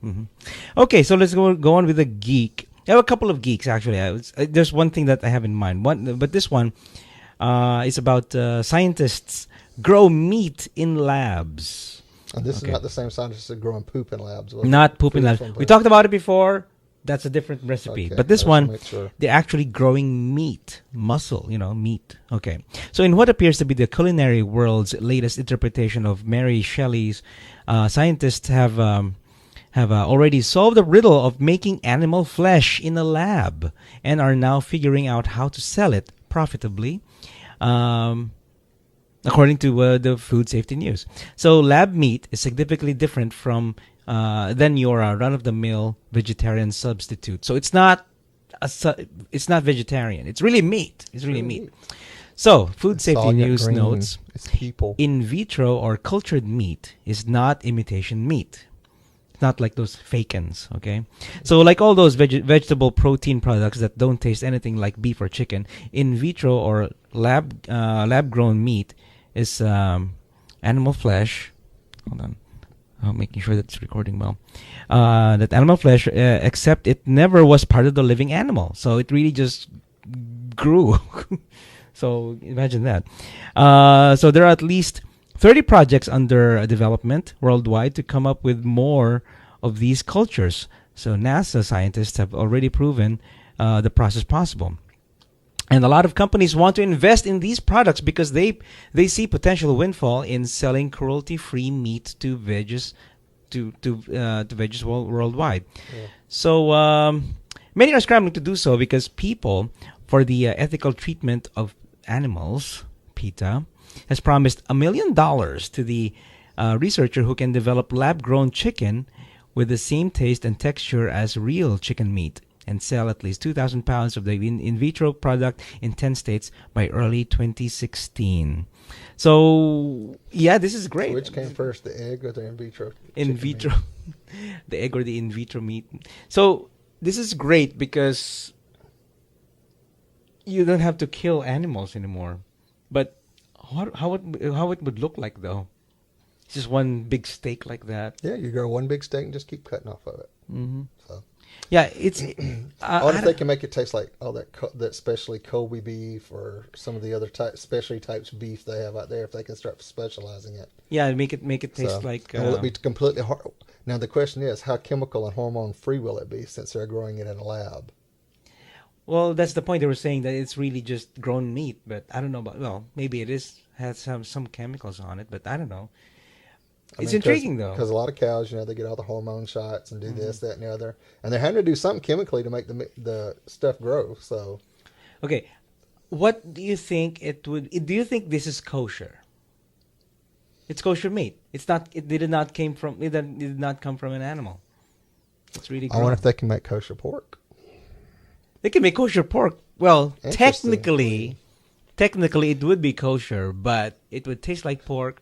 Hmm. Okay, so let's go on with the geek. I have a couple of geeks actually. There's one thing that I have in mind. But this one is about scientists grow meat in labs. And this is not the same scientists that grow in poop in labs. Not poop in labs. We talked about it before. That's a different recipe. Okay, But this one, sure. they're actually growing meat, muscle, meat. Okay. So in what appears to be the culinary world's latest interpretation of Mary Shelley's, scientists have already solved the riddle of making animal flesh in a lab and are now figuring out how to sell it profitably, according to the Food Safety News. So lab meat is significantly different from than your run-of-the-mill vegetarian substitute. So it's not vegetarian. It's really meat. It's really meat. So Food Safety News notes, it's people. In vitro or cultured meat is not imitation meat. It's not like those fake-uns, okay? So like all those vegetable protein products that don't taste anything like beef or chicken, in vitro or lab-grown meat is animal flesh. Hold on. Making sure that it's recording well. That animal flesh, except it never was part of the living animal. So it really just grew. So imagine that. So there are at least 30 projects under development worldwide to come up with more of these cultures. So NASA scientists have already proven the process possible. And a lot of companies want to invest in these products because they see potential windfall in selling cruelty-free meat to veggies worldwide. Yeah. So many are scrambling to do so because people for the ethical treatment of animals, PETA, has promised $1 million to the researcher who can develop lab-grown chicken with the same taste and texture as real chicken meat, and sell at least 2,000 pounds of the in vitro product in 10 states by early 2016. So, yeah, this is great. Which came first, the egg or the in vitro? In vitro. The egg or the in vitro meat. So, this is great because you don't have to kill animals anymore. But how it would look like, though? It's just one big steak like that. Yeah, you grow one big steak and just keep cutting off of it. Mm-hmm. So. Yeah, it's. I wonder if they can make it taste like that specially Kobe beef or some of the other specialty types of beef they have out there. If they can start specializing it. Yeah, make it taste like. Will it be completely hard? Now the question is, how chemical and hormone free will it be since they're growing it in a lab? Well, that's the point. They were saying that it's really just grown meat, but I don't know about. Well, maybe it has some chemicals on it, but I don't know. It's intriguing, though. Because a lot of cows, they get all the hormone shots and do this, that, and the other. And they're having to do something chemically to make the stuff grow. So, okay. What do you think it would... Do you think this is kosher? It's kosher meat. It's not... It did not come from an animal. It's really grown. I wonder if they can make kosher pork. They can make kosher pork. Well, technically it would be kosher, but it would taste like pork.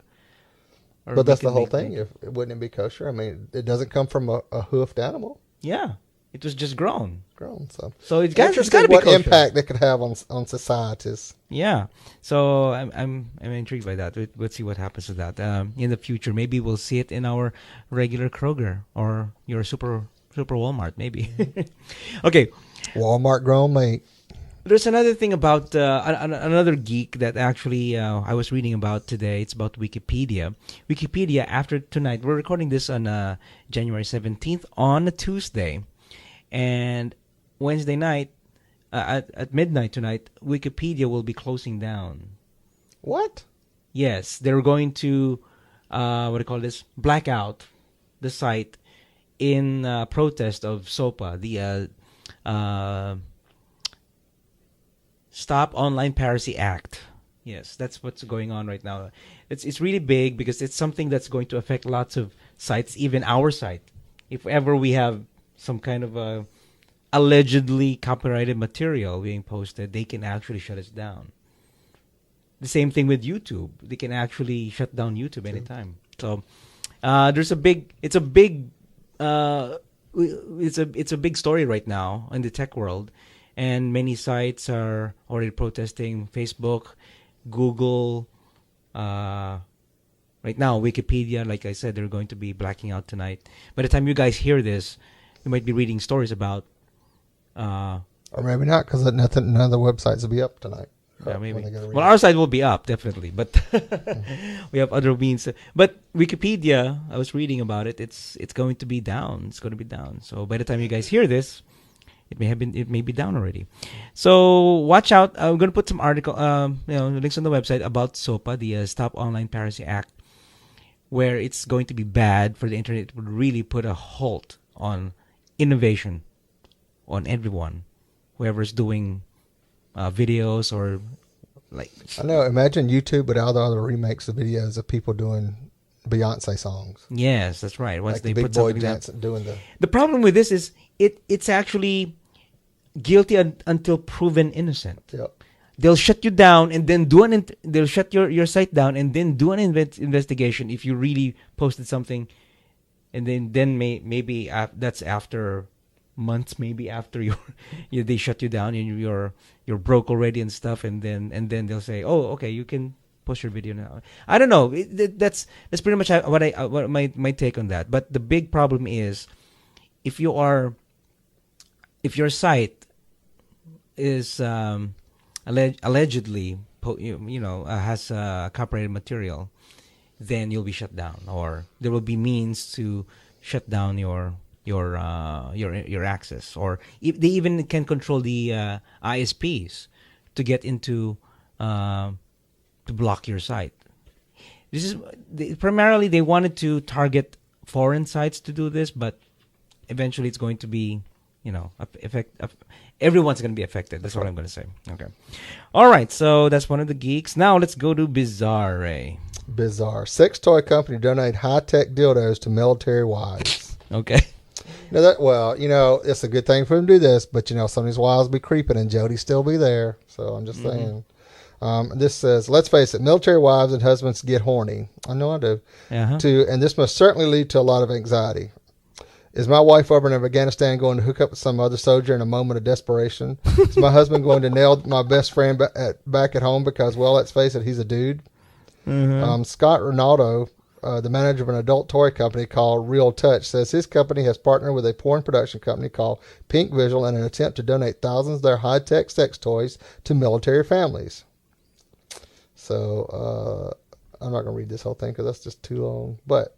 But that's the whole thing. Wouldn't it be kosher? I mean, it doesn't come from a hoofed animal. Yeah, it was just grown. So it's got to be what kosher. Impact it could have on societies. Yeah. So I'm intrigued by that. Let's see what happens to that in the future. Maybe we'll see it in our regular Kroger or your super Walmart. Maybe. Okay. Walmart grown meat. There's another thing about another geek that actually I was reading about today. It's about Wikipedia. Wikipedia, after tonight, we're recording this on January 17th on a Tuesday. And Wednesday night, at midnight tonight, Wikipedia will be closing down. What? Yes, they're going to, black out the site in protest of SOPA, the Stop Online Piracy Act. Yes, that's what's going on right now. It's really big because it's something that's going to affect lots of sites, even our site. If ever we have some kind of allegedly copyrighted material being posted, they can actually shut us down. The same thing with YouTube. They can actually shut down YouTube anytime. So it's a big story right now in the tech world. And many sites are already protesting. Facebook, Google, Right now, Wikipedia, like I said, they're going to be blacking out tonight. By the time you guys hear this, you might be reading stories about. Or maybe not, because none of the websites will be up tonight. Yeah, maybe. Well, our side will be up, definitely. But we have other means. But Wikipedia, I was reading about it. It's going to be down. It's going to be down. So by the time you guys hear this, it may be down already. So watch out. I'm going to put some links on the website about SOPA, the Stop Online Piracy Act, where it's going to be bad for the internet. It would really put a halt on innovation on everyone, whoever's doing videos or like. I know. Imagine YouTube without all the remakes of videos of people doing Beyonce songs. Yes, that's right. Once like they the put big boy something dance doing the problem with this is it's actually guilty until proven innocent. Yep. They'll shut you down and then they'll shut your site down and then do an investigation if you really posted something, and then maybe that's after months, maybe after they shut you down and you're broke already and stuff, and then they'll say, oh, okay, you can post your video now. I don't know. That's pretty much what my take on that. But the big problem is if your site is allegedly has copyrighted material, then you'll be shut down, or there will be means to shut down your access, or if they even can control the ISPs to get into to block your site. This is primarily they wanted to target foreign sites to do this, but eventually it's going to be everyone's going to be affected. That's what I'm going to say. Okay. All right. So that's one of the geeks. Now let's go to Bizarre, Ray. Bizarre. Sex toy company donate high-tech dildos to military wives. Okay. It's a good thing for them to do this, but some of these wives be creeping and Jody still be there. So I'm just saying. This says, let's face it, military wives and husbands get horny. I know I do. Uh-huh. And this must certainly lead to a lot of anxiety. Is my wife over in Afghanistan going to hook up with some other soldier in a moment of desperation? Is my husband going to nail my best friend back at home because, well, let's face it, he's a dude? Mm-hmm. Scott Ronaldo, the manager of an adult toy company called Real Touch, says his company has partnered with a porn production company called Pink Visual in an attempt to donate thousands of their high-tech sex toys to military families. So I'm not going to read this whole thing because that's just too long. But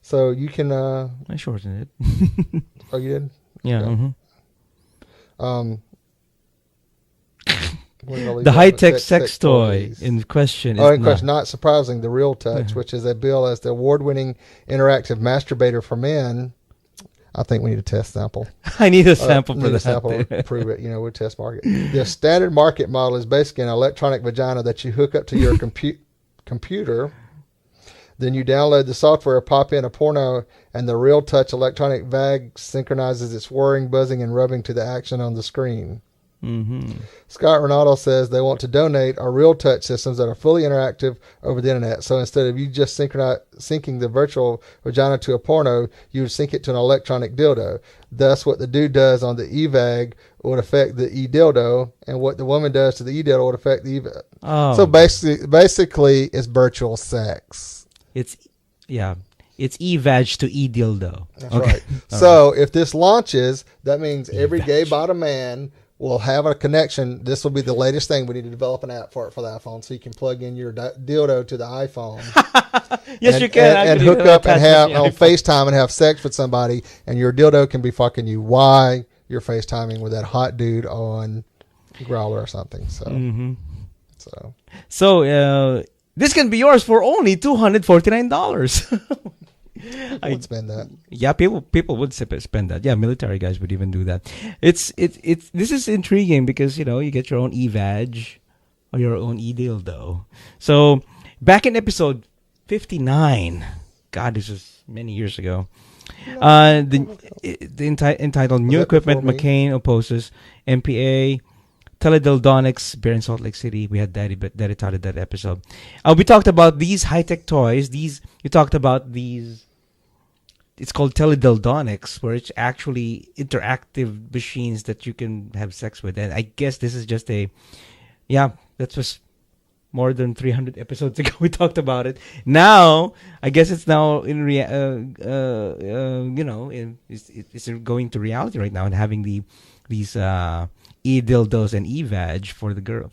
so you can. I shortened it. Oh, you did? Yeah. Okay. Mm-hmm. The high-tech sex toy in question is not surprising, the Real Touch, which is a bill as the award-winning interactive masturbator for men. I think we need a test sample. I need a sample for that. A sample to prove it. We'll test market. The standard market model is basically an electronic vagina that you hook up to your computer. Then you download the software, pop in a porno, and the Real Touch electronic vag synchronizes its whirring, buzzing, and rubbing to the action on the screen. Mm-hmm. Scott Ronaldo says they want to donate our Real Touch systems that are fully interactive over the internet. So instead of you just syncing the virtual vagina to a porno, you would sync it to an electronic dildo. Thus, what the dude does on the eVag would affect the eDildo, and what the woman does to the eDildo would affect the eVag. Oh. So basically, it's virtual sex. It's eVag to eDildo. That's right. So if this launches, that means every gay bottom man will have a connection. This will be the latest thing. We need to develop an app for the iPhone, so you can plug in your dildo to the iPhone. Yes, you can. And hook up and have on FaceTime and have sex with somebody, and your dildo can be fucking you while you're FaceTiming with that hot dude on Growler or something. So, this can be yours for only $249. I would spend that. Yeah, people would spend that. Yeah, military guys would even do that. This is intriguing because you get your own eVag or your own eDildo. So back in episode 59, God, this was many years ago. Entitled "New Equipment McCain Opposes MPA." Teledildonics, Bear in Salt Lake City. We had dedicated that episode. We talked about these high-tech toys. You talked about these. It's called teledildonics, where it's actually interactive machines that you can have sex with. And I guess this is just that's just more than 300 episodes ago. We talked about it. Now, I guess it's now it's going to reality right now and having these e-dildos and e-vag for the girl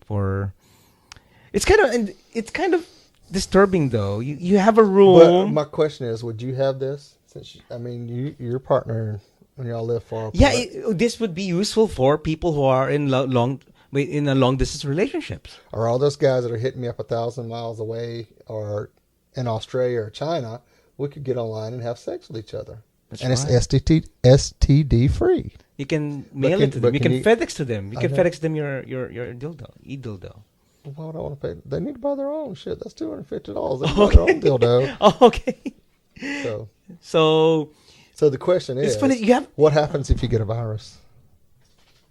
for. It's kind of disturbing though. You have a room. But my question is, would you have this? Since your partner when y'all live far apart. Yeah, this would be useful for people who are in long distance relationships. Or all those guys that are hitting me up 1,000 miles away or in Australia or China, we could get online and have sex with each other. That's and right. it's STD free. You can mail it to them. You can FedEx to them. You can FedEx them your dildo, e-dildo. Why would I want to pay? They need to buy their own shit. That's $250. They can buy their own dildo. Oh, okay. So the question is, it's funny, what happens if you get a virus?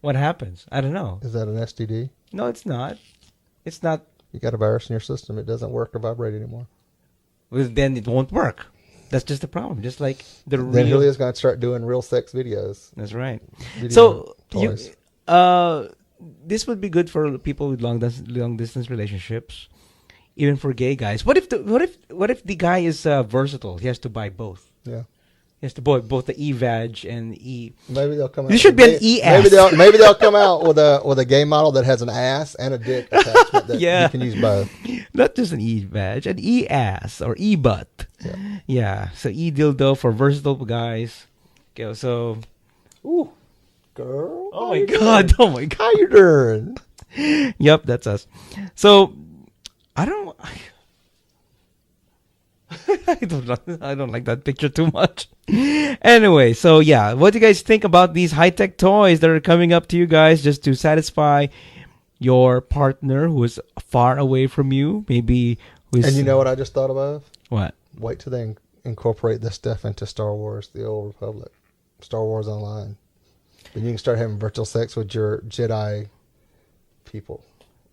What happens? I don't know. Is that an STD? No, it's not. It's not. You got a virus in your system. It doesn't work or vibrate anymore. Well, then it won't work. That's just the problem. Just like then Julia's going to start doing real sex videos. That's right. So this would be good for people with long distance relationships, even for gay guys. What if the guy is versatile? He has to buy both. Yeah. He has to buy both the e-vag and e. Maybe they'll come out. This should be an e-ass. Maybe they'll come out with a gay model that has an ass and a dick attachment that you can use both. Not just an e-vag, an e-ass or e-butt. Yeah. So e-dildo for versatile guys. Okay, so. Ooh, girl. Oh my God. Oh my God. How you doing? Yep, that's us. So, I don't like that picture too much. Anyway, so yeah, what do you guys think about these high-tech toys that are coming up to you guys just to satisfy your partner who is far away from you? Maybe. And you know what I just thought of? What? Wait till they incorporate this stuff into Star Wars: The Old Republic, Star Wars Online. Then you can start having virtual sex with your Jedi people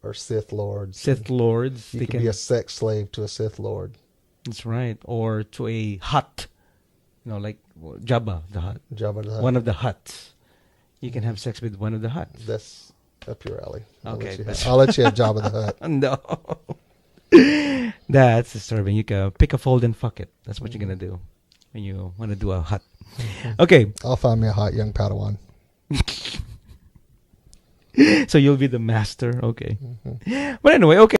or Sith Lords. Sith Lords. You can be a sex slave to a Sith Lord. That's right. Or to a hut. Like Jabba the Hutt. Jabba the Hutt. One of the huts. You can have sex with one of the huts. That's up your alley. Okay. I'll let you have Jabba the Hutt. No. That's disturbing. You can pick a fold and fuck it. That's what you're going to do when you want to do a hut. Okay. I'll find me a hot young Padawan. So you'll be the master. Okay. But anyway, okay.